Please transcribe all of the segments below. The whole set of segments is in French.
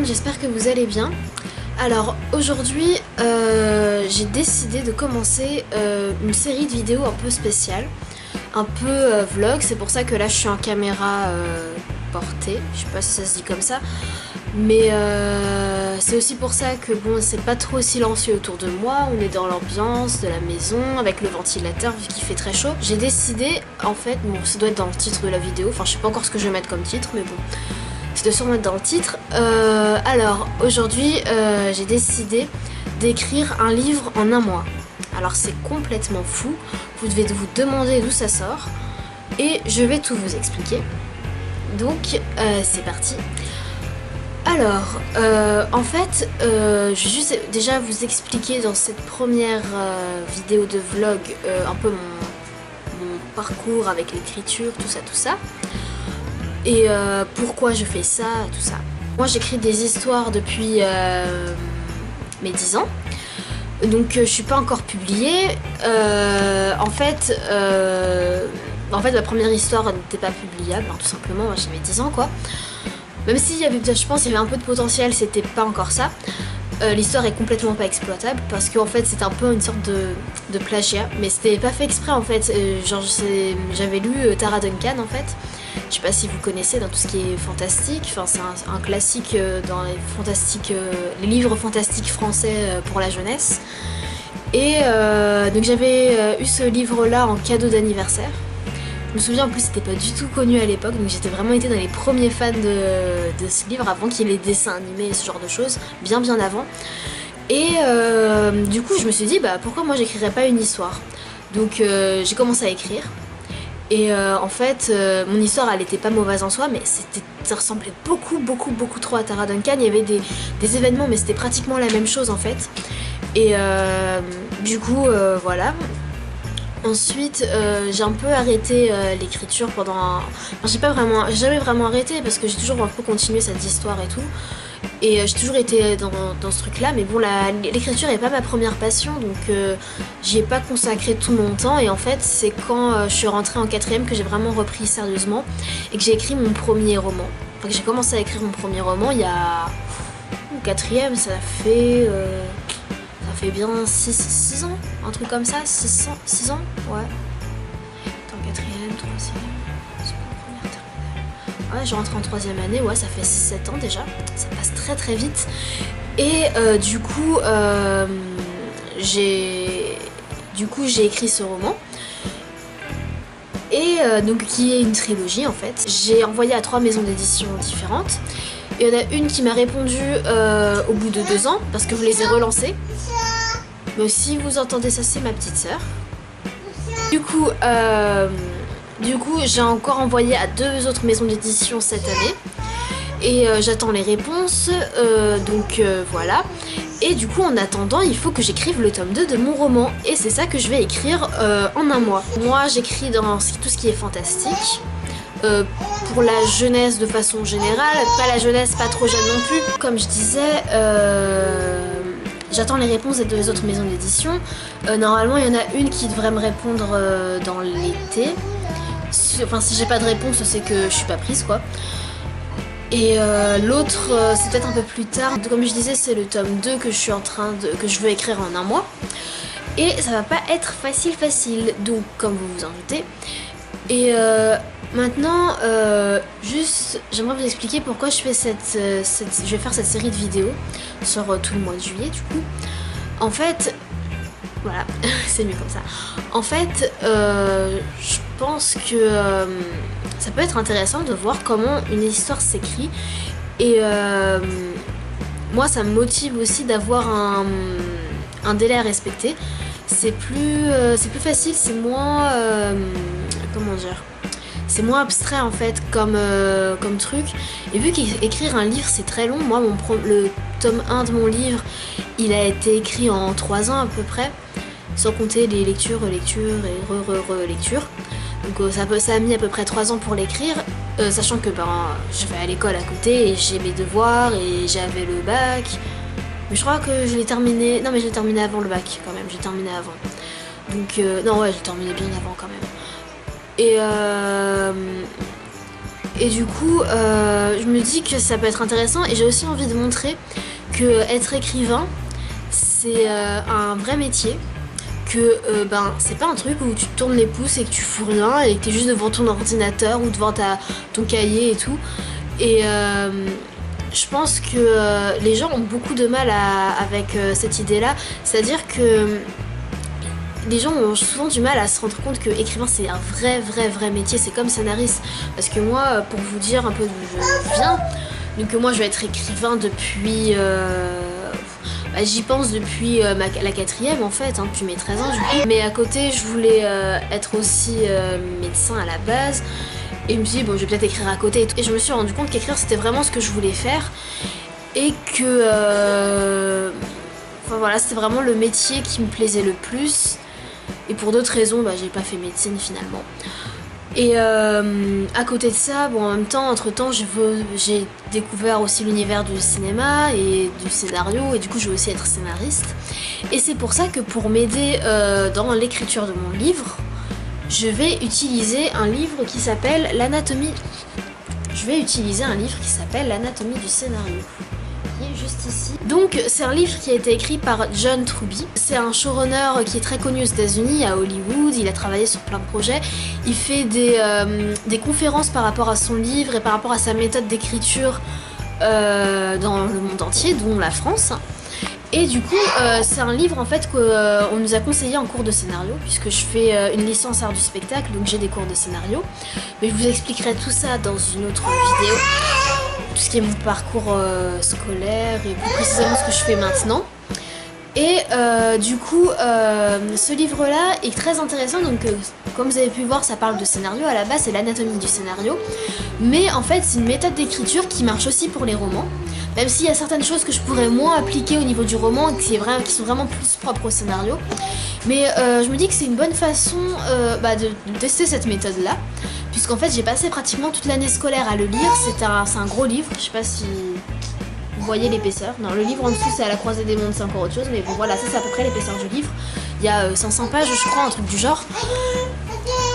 j'espère que vous allez bien. Alors aujourd'hui j'ai décidé de commencer une série de vidéos un peu spéciale, un peu vlog, c'est pour ça que là je suis en caméra portée, je sais pas si ça se dit comme ça, mais c'est aussi pour ça que bon, c'est pas trop silencieux autour de moi, on est dans l'ambiance de la maison avec le ventilateur vu qu'il fait très chaud. J'ai décidé en fait, bon ça doit être dans le titre de la vidéo, enfin je sais pas encore ce que je vais mettre comme titre mais bon, c'est de sûrement mettre dans le titre. Alors aujourd'hui j'ai décidé d'écrire un livre en un mois. Alors c'est complètement fou, vous devez vous demander d'où ça sort et je vais tout vous expliquer. Donc c'est parti. Alors en fait je vais juste déjà vous expliquer dans cette première vidéo de vlog un peu mon parcours avec l'écriture, tout ça. Et pourquoi je fais ça, tout ça. Moi j'écris des histoires depuis mes 10 ans. Donc je suis pas encore publiée. En fait ma première histoire n'était pas publiable, hein, tout simplement. Moi j'avais 10 ans quoi. Même s'il y avait, je pense qu'il y avait un peu de potentiel, c'était pas encore ça. L'histoire est complètement pas exploitable parce qu'en fait c'est un peu une sorte de plagiat. Mais c'était pas fait exprès en fait. Genre j'avais lu Tara Duncan en fait. Je sais pas si vous connaissez dans tout ce qui est fantastique, enfin c'est un classique dans les livres fantastiques français pour la jeunesse. Et donc j'avais eu ce livre là en cadeau d'anniversaire. Je me souviens en plus c'était pas du tout connu à l'époque, donc j'étais vraiment été dans les premiers fans de ce livre avant qu'il y ait les dessins animés et ce genre de choses, bien avant. Et du coup je me suis dit bah pourquoi moi j'écrirais pas une histoire. Donc j'ai commencé à écrire. Et en fait, mon histoire elle était pas mauvaise en soi, mais ça ressemblait beaucoup trop à Tara Duncan. Il y avait des événements, mais c'était pratiquement la même chose en fait. Et du coup, voilà. Ensuite, j'ai un peu arrêté l'écriture pendant. Enfin, j'ai jamais vraiment arrêté parce que j'ai toujours un peu continué cette histoire et tout. Et j'ai toujours été dans ce truc là, mais bon l'écriture n'est pas ma première passion, donc j'y ai pas consacré tout mon temps. Et en fait c'est quand je suis rentrée en 4ème que j'ai vraiment repris sérieusement et que j'ai écrit mon premier roman. Enfin que j'ai commencé à écrire mon premier roman il y a... 4ème ça fait bien 6 ans, un truc comme ça, 6 ans, ouais. Attends, 4ème, 3ème... Ouais, je rentre en 3ème année, ouais, ça fait 6-7 ans déjà, ça passe très vite. Et du coup, j'ai écrit ce roman. Et donc qui est une trilogie en fait. J'ai envoyé à 3 maisons d'édition différentes. Il y en a une qui m'a répondu au bout de 2 ans, parce que je les ai relancées. Mais si vous entendez ça, c'est ma petite sœur. Du coup, j'ai encore envoyé à 2 autres maisons d'édition cette année. Et j'attends les réponses, donc voilà. Et du coup, en attendant, il faut que j'écrive le tome 2 de mon roman. Et c'est ça que je vais écrire en un mois. Moi, j'écris dans tout ce qui est fantastique. Pour la jeunesse de façon générale. Pas la jeunesse, pas trop jeune non plus. Comme je disais... J'attends les réponses des 2 autres maisons d'édition. Normalement, il y en a une qui devrait me répondre dans l'été. Enfin, si j'ai pas de réponse, c'est que je suis pas prise, quoi. Et l'autre, c'est peut-être un peu plus tard. Comme je disais, c'est le tome 2 que je veux écrire en un mois. Et ça va pas être facile. Donc, comme vous vous en doutez. Et maintenant, juste, j'aimerais vous expliquer pourquoi je fais je vais faire cette série de vidéos sur tout le mois de juillet, du coup. En fait, voilà, c'est mieux comme ça. En fait, je pense que ça peut être intéressant de voir comment une histoire s'écrit. Et moi, ça me motive aussi d'avoir un délai à respecter. C'est plus facile, c'est moins... comment dire, c'est moins abstrait en fait comme truc. Et vu qu'écrire un livre c'est très long, moi le tome 1 de mon livre il a été écrit en 3 ans à peu près, sans compter les lectures, relectures et relectures. Donc ça a mis à peu près 3 ans pour l'écrire, sachant que je vais à l'école à côté et j'ai mes devoirs et j'avais le bac. Mais je crois que je l'ai terminé, non mais je l'ai terminé avant le bac quand même, j'ai terminé avant. Donc non ouais, j'ai terminé bien avant quand même. Et du coup, je me dis que ça peut être intéressant et j'ai aussi envie de montrer que être écrivain, c'est un vrai métier. Que c'est pas un truc où tu te tournes les pouces et que tu fous rien et que t'es juste devant ton ordinateur ou devant ton cahier et tout. Et je pense que les gens ont beaucoup de mal avec cette idée-là. C'est-à-dire que les gens ont souvent du mal à se rendre compte que écrivain c'est un vrai métier. C'est comme scénariste. Parce que moi, pour vous dire un peu d'où je viens, donc moi je vais être écrivain depuis... j'y pense depuis la quatrième en fait, depuis mes 13 ans du coup. Mais à côté je voulais être aussi médecin à la base. Et je me suis dit bon je vais peut-être écrire à côté et tout. Et je me suis rendu compte qu'écrire c'était vraiment ce que je voulais faire. Et que enfin voilà, c'était vraiment le métier qui me plaisait le plus. Et pour d'autres raisons j'ai pas fait médecine finalement. Et à côté de ça, en même temps, entre temps, j'ai découvert aussi l'univers du cinéma et du scénario, et du coup, je veux aussi être scénariste. Et c'est pour ça que pour m'aider dans l'écriture de mon livre, je vais utiliser un livre qui s'appelle l'anatomie. Je vais utiliser un livre qui s'appelle l'anatomie du scénario. Qui est juste ici. Donc c'est un livre qui a été écrit par John Truby. C'est un showrunner qui est très connu aux États-Unis, à Hollywood. Il a travaillé sur plein de projets. Il fait des conférences par rapport à son livre et par rapport à sa méthode d'écriture dans le monde entier, dont la France. Et du coup, c'est un livre en fait qu'on nous a conseillé en cours de scénario, puisque je fais une licence art du spectacle, donc j'ai des cours de scénario. Mais je vous expliquerai tout ça dans une autre vidéo. Tout ce qui est mon parcours scolaire et plus précisément ce que je fais maintenant. Et du coup, ce livre-là est très intéressant. Donc, comme vous avez pu voir, ça parle de scénario. À la base, c'est l'anatomie du scénario. Mais en fait, c'est une méthode d'écriture qui marche aussi pour les romans. Même s'il y a certaines choses que je pourrais moins appliquer au niveau du roman, qui sont vraiment plus propres au scénario. Mais je me dis que c'est une bonne façon de tester cette méthode-là. Puisqu'en fait, j'ai passé pratiquement toute l'année scolaire à le lire. C'est un gros livre. Je sais pas si vous voyez l'épaisseur. Non, le livre en dessous, c'est à la croisée des mondes, c'est encore autre chose. Mais bon, voilà, ça c'est à peu près l'épaisseur du livre. Il y a 500 pages, je crois, un truc du genre.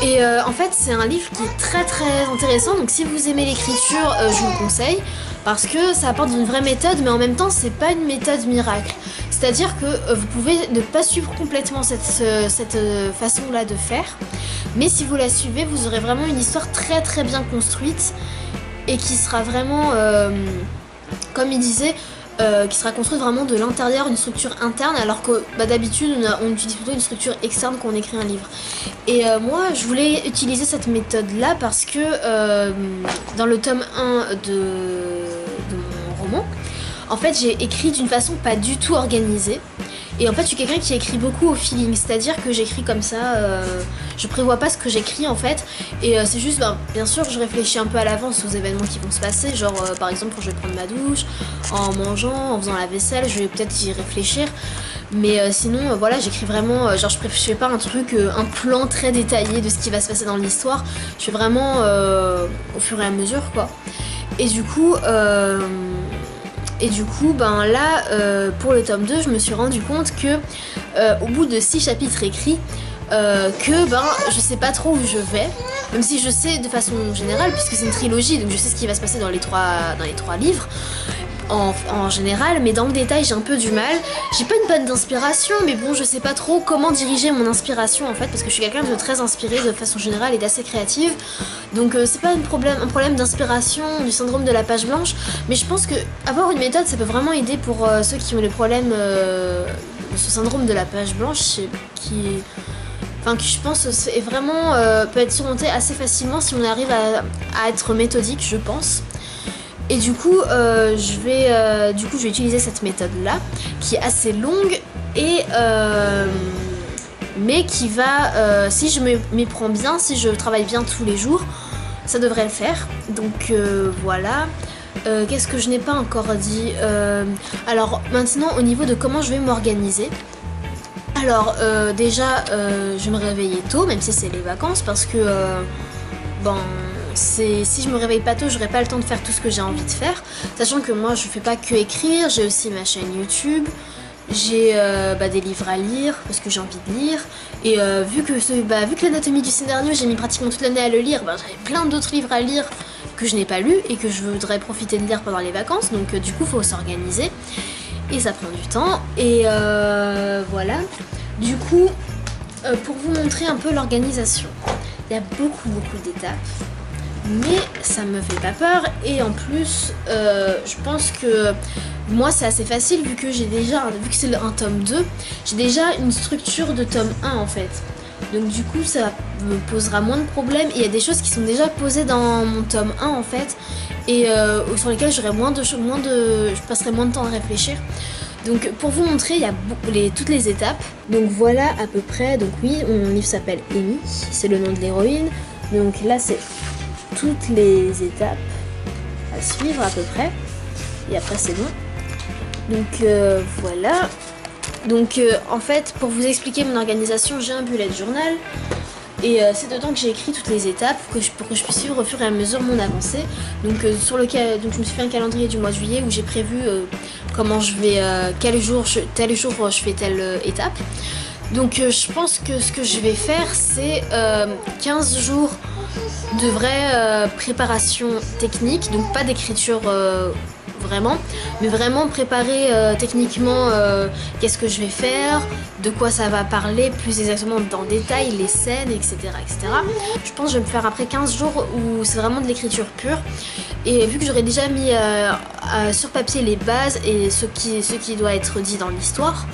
Et en fait, c'est un livre qui est très intéressant. Donc si vous aimez l'écriture, je vous le conseille. Parce que ça apporte une vraie méthode, mais en même temps, c'est pas une méthode miracle. C'est-à-dire que vous pouvez ne pas suivre complètement cette façon-là de faire. Mais si vous la suivez, vous aurez vraiment une histoire très bien construite. Et qui sera vraiment, comme il disait, qui sera construite vraiment de l'intérieur, une structure interne, alors que d'habitude on utilise plutôt une structure externe quand on écrit un livre. Et moi je voulais utiliser cette méthode là parce que dans le tome 1 de mon roman, en fait j'ai écrit d'une façon pas du tout organisée. Et en fait je suis quelqu'un qui écrit beaucoup au feeling, c'est-à-dire que j'écris comme ça, je prévois pas ce que j'écris en fait. Et c'est juste, bien sûr je réfléchis un peu à l'avance aux événements qui vont se passer, genre par exemple quand je vais prendre ma douche, en mangeant, en faisant la vaisselle, je vais peut-être y réfléchir. Mais sinon voilà, j'écris vraiment, genre je fais pas un plan très détaillé de ce qui va se passer dans l'histoire. Je fais vraiment au fur et à mesure quoi. Et du coup... pour le tome 2, je me suis rendu compte que au bout de 6 chapitres écrits, je sais pas trop où je vais, même si je sais de façon générale, puisque c'est une trilogie, donc je sais ce qui va se passer dans les trois livres en général, mais dans le détail j'ai un peu du mal. J'ai pas une panne d'inspiration, mais bon, je sais pas trop comment diriger mon inspiration en fait, parce que je suis quelqu'un de très inspiré de façon générale et d'assez créative. Donc c'est pas un problème d'inspiration, du syndrome de la page blanche, mais je pense que avoir une méthode ça peut vraiment aider pour ceux qui ont les problèmes de ce syndrome de la page blanche qui je pense est vraiment peut être surmonté assez facilement si on arrive à être méthodique, je pense. Et du coup, je vais utiliser cette méthode-là, qui est assez longue et mais qui va, si je m'y prends bien, si je travaille bien tous les jours, ça devrait le faire. Donc voilà. Qu'est-ce que je n'ai pas encore dit alors maintenant, au niveau de comment je vais m'organiser. Alors déjà, je vais me réveiller tôt, même si c'est les vacances, parce que si je me réveille pas tôt, j'aurai pas le temps de faire tout ce que j'ai envie de faire. Sachant que moi je fais pas que écrire, j'ai aussi ma chaîne YouTube, J'ai des livres à lire parce que j'ai envie de lire. Et vu que l'anatomie du scénario, j'ai mis pratiquement toute l'année à le lire, j'avais plein d'autres livres à lire que je n'ai pas lus et que je voudrais profiter de lire pendant les vacances. Donc du coup, il faut s'organiser. Et ça prend du temps. Et voilà. Du coup, pour vous montrer un peu l'organisation, il y a beaucoup d'étapes. Mais ça me fait pas peur. Et en plus, je pense que moi c'est assez facile vu que vu que c'est un tome 2, j'ai déjà une structure de tome 1 en fait. Donc du coup ça me posera moins de problèmes et il y a des choses qui sont déjà posées dans mon tome 1 en fait et sur lesquelles je passerai moins de temps à réfléchir. Donc pour vous montrer, il y a toutes les étapes. Donc voilà à peu près. Donc oui, mon livre s'appelle Amy, c'est le nom de l'héroïne. Donc là c'est toutes les étapes à suivre à peu près. Et après c'est bon. Donc voilà. Donc en fait, pour vous expliquer mon organisation, j'ai un bullet journal. Et c'est dedans que j'ai écrit toutes les étapes pour que je puisse suivre au fur et à mesure mon avancée. Donc donc je me suis fait un calendrier du mois de juillet où j'ai prévu comment je vais, tel jour je fais telle étape. Donc je pense que ce que je vais faire c'est 15 jours de vraie préparation technique, donc pas d'écriture vraiment, mais vraiment préparer techniquement qu'est-ce que je vais faire, de quoi ça va parler, plus exactement dans le détail, les scènes, etc., etc. Je pense que je vais me faire après 15 jours où c'est vraiment de l'écriture pure. Et vu que j'aurais déjà mis sur papier les bases et ce qui doit être dit dans l'histoire,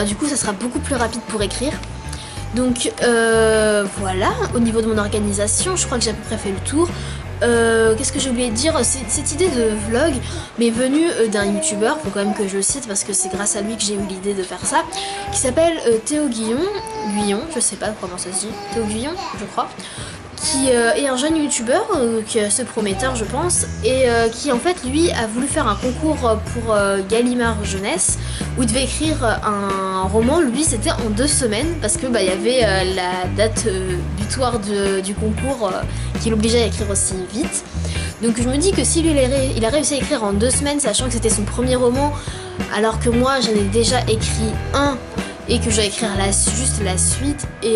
du coup ça sera beaucoup plus rapide pour écrire. Donc voilà, au niveau de mon organisation, je crois que j'ai à peu près fait le tour. Qu'est-ce que j'ai oublié de dire, cette idée de vlog m'est venue d'un youtubeur, faut quand même que je le cite parce que c'est grâce à lui que j'ai eu l'idée de faire ça, qui s'appelle Théo Guillon, je sais pas comment ça se dit, Théo Guillon je crois, qui est un jeune youtubeur qui est assez prometteur je pense, et qui en fait lui a voulu faire un concours pour Gallimard Jeunesse où il devait écrire un roman. Lui c'était en 2 semaines parce que il y avait la date butoir du concours qui l'obligeait à écrire aussi vite. Donc je me dis que si lui il a réussi à écrire en 2 semaines, sachant que c'était son premier roman, alors que moi j'en ai déjà écrit un et que je vais écrire juste la suite et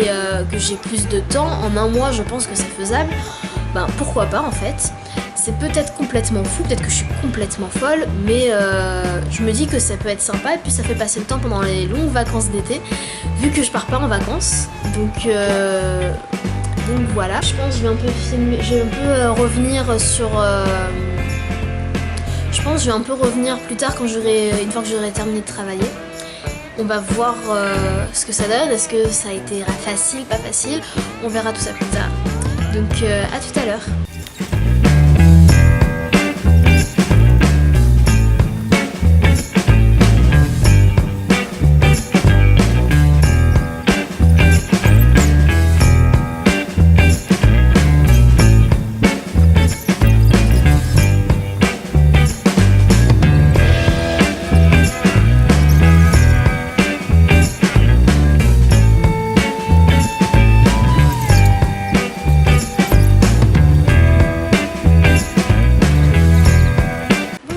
que j'ai plus de temps, en 1 mois je pense que c'est faisable, pourquoi pas en fait. C'est peut-être complètement fou, peut-être que je suis complètement folle, mais je me dis que ça peut être sympa et puis ça fait passer le temps pendant les longues vacances d'été, vu que je pars pas en vacances. Donc voilà, je pense que je vais un peu revenir sur... je pense que je vais un peu revenir plus tard une fois que j'aurai terminé de travailler. On va voir ce que ça donne, est-ce que ça a été facile, pas facile, on verra tout ça plus tard. Donc à tout à l'heure.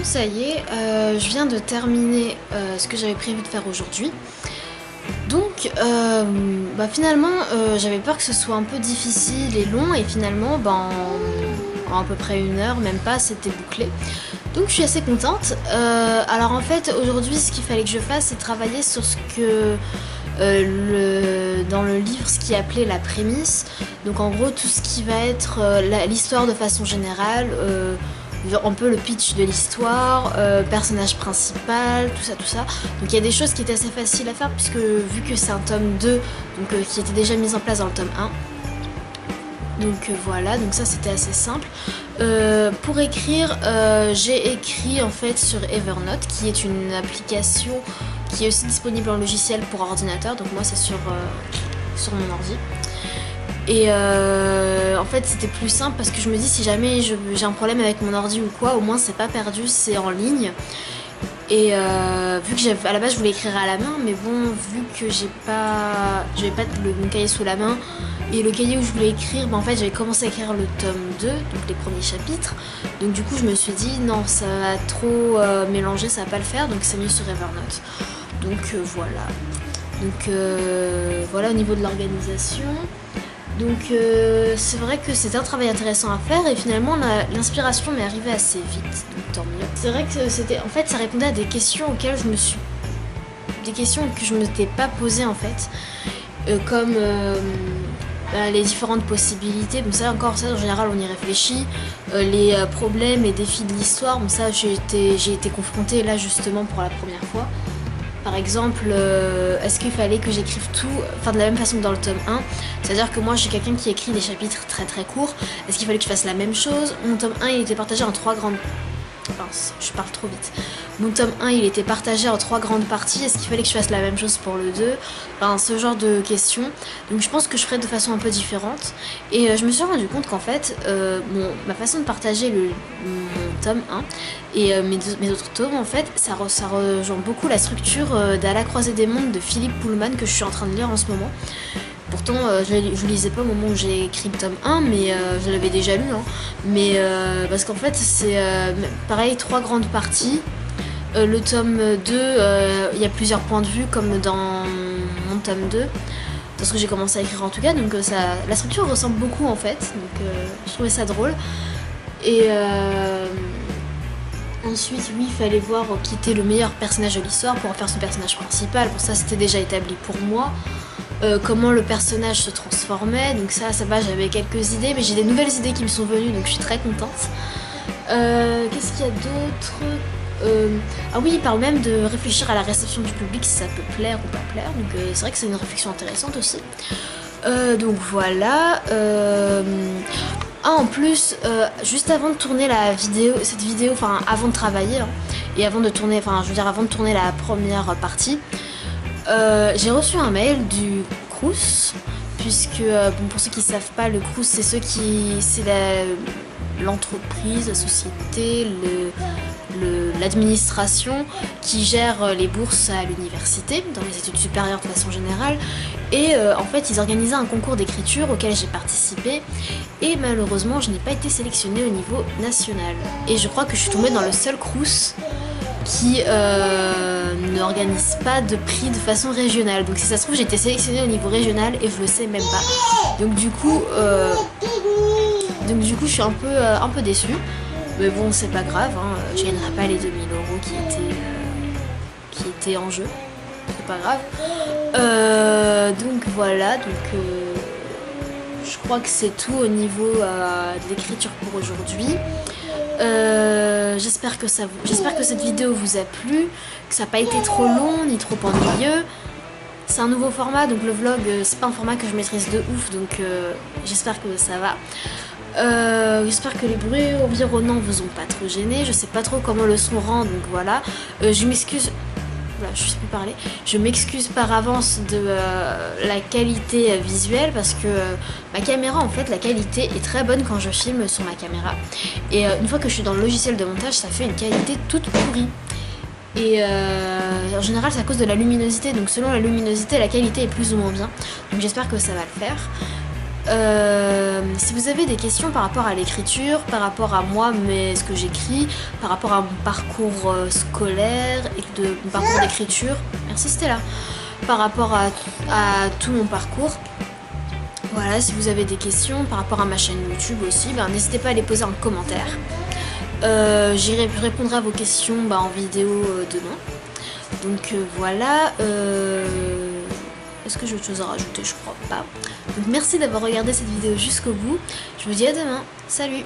Ça y est, je viens de terminer ce que j'avais prévu de faire aujourd'hui. Donc finalement j'avais peur que ce soit un peu difficile et long, et finalement en à peu près 1 heure, même pas, c'était bouclé. Donc je suis assez contente. Alors en fait aujourd'hui ce qu'il fallait que je fasse, c'est travailler sur ce que dans le livre, ce qui est appelé la prémisse. Donc en gros tout ce qui va être l'histoire de façon générale, un peu le pitch de l'histoire, personnage principal, tout ça. Donc il y a des choses qui étaient assez faciles à faire puisque vu que c'est un tome 2, donc qui était déjà mis en place dans le tome 1. Donc voilà, donc ça c'était assez simple. Pour écrire, j'ai écrit en fait sur Evernote, qui est une application qui est aussi disponible en logiciel pour ordinateur. Donc moi c'est sur mon ordi. Et en fait c'était plus simple parce que je me dis si jamais j'ai un problème avec mon ordi ou quoi, au moins c'est pas perdu, c'est en ligne. Et vu que à la base je voulais écrire à la main, mais bon, vu que j'avais pas mon cahier sous la main et le cahier où je voulais écrire, en fait j'avais commencé à écrire le tome 2, donc les premiers chapitres. Donc du coup je me suis dit non, ça va trop mélanger, ça va pas le faire, donc c'est mieux sur Evernote. Donc voilà. Donc voilà au niveau de l'organisation. Donc c'est vrai que c'était un travail intéressant à faire et finalement l'inspiration m'est arrivée assez vite, donc tant mieux. C'est vrai que c'était, en fait, ça répondait à des questions auxquelles des questions que je ne m'étais pas posées en fait, comme les différentes possibilités. Bon ça encore, ça en général on y réfléchit. Les problèmes et défis de l'histoire, bon ça j'ai été confrontée là justement pour la première fois. Par exemple, est-ce qu'il fallait que j'écrive tout, enfin de la même façon que dans le tome 1, c'est-à-dire que moi j'ai quelqu'un qui écrit des chapitres très très courts, est-ce qu'il fallait que je fasse la même chose? Mon tome 1 il était partagé en 3 grandes... Mince, je parle trop vite. Mon tome 1 il était partagé en 3 grandes parties, est-ce qu'il fallait que je fasse la même chose pour le 2? Enfin ce genre de questions. Donc je pense que je ferais de façon un peu différente. Et je me suis rendu compte qu'en fait, ma façon de partager mon tome 1 et mes autres tomes, en fait, ça rejoint beaucoup la structure d'À la croisée des mondes de Philippe Pullman que je suis en train de lire en ce moment. Pourtant, je lisais pas au moment où j'ai écrit le tome 1, mais je l'avais déjà lu. Hein. Mais parce qu'en fait, c'est pareil, 3 grandes parties. Le tome 2, il y a plusieurs points de vue, comme dans mon tome 2. Dans ce que j'ai commencé à écrire en tout cas. Donc la structure ressemble beaucoup en fait. Donc je trouvais ça drôle. Et ensuite, oui, il fallait voir qui était le meilleur personnage de l'histoire pour en faire son personnage principal. Bon, ça, c'était déjà établi pour moi. Comment le personnage se transformait, donc ça va, j'avais quelques idées, mais j'ai des nouvelles idées qui me sont venues, donc je suis très contente. Qu'est-ce qu'il y a d'autre? Ah oui, il parle même de réfléchir à la réception du public, si ça peut plaire ou pas plaire, donc c'est vrai que c'est une réflexion intéressante aussi. Donc voilà. En plus, juste avant de tourner cette vidéo, enfin avant de travailler, hein, et avant de tourner, enfin je veux dire avant de tourner la première partie, j'ai reçu un mail du Crous, puisque bon, pour ceux qui ne savent pas, le Crous c'est l'entreprise, la société, l'administration qui gère les bourses à l'université, dans les études supérieures de façon générale. Et en fait ils organisaient un concours d'écriture auquel j'ai participé et malheureusement je n'ai pas été sélectionnée au niveau national. Et je crois que je suis tombée dans le seul Crous qui n'organise pas de prix de façon régionale. Donc si ça se trouve j'ai été sélectionnée au niveau régional et je le sais même pas. Donc du coup je suis un peu déçue. Mais bon c'est pas grave, hein. Je gagnerai pas les 2000 € qui étaient en jeu. C'est pas grave. Donc voilà, je crois que c'est tout au niveau de l'écriture pour aujourd'hui. J'espère que cette vidéo vous a plu, que ça n'a pas été trop long ni trop ennuyeux. C'est un nouveau format, donc le vlog c'est pas un format que je maîtrise de ouf, donc j'espère que ça va. J'espère que les bruits environnants vous ont pas trop gêné. Je sais pas trop comment le son rend, donc voilà. Je m'excuse. Voilà, je sais plus parler. Je m'excuse par avance de la qualité visuelle parce que ma caméra, en fait, la qualité est très bonne quand je filme sur ma caméra. Et une fois que je suis dans le logiciel de montage, ça fait une qualité toute pourrie. Et en général, c'est à cause de la luminosité. Donc selon la luminosité, la qualité est plus ou moins bien. Donc j'espère que ça va le faire. Si vous avez des questions par rapport à l'écriture, par rapport à moi, mais ce que j'écris, par rapport à mon parcours scolaire et de mon parcours d'écriture, merci Stella, par rapport à tout mon parcours, voilà, si vous avez des questions par rapport à ma chaîne YouTube aussi, n'hésitez pas à les poser en commentaire. Je répondrai à vos questions en vidéo demain. Donc voilà. Est-ce que j'ai autre chose à rajouter? Je crois pas. Donc merci d'avoir regardé cette vidéo jusqu'au bout. Je vous dis à demain. Salut!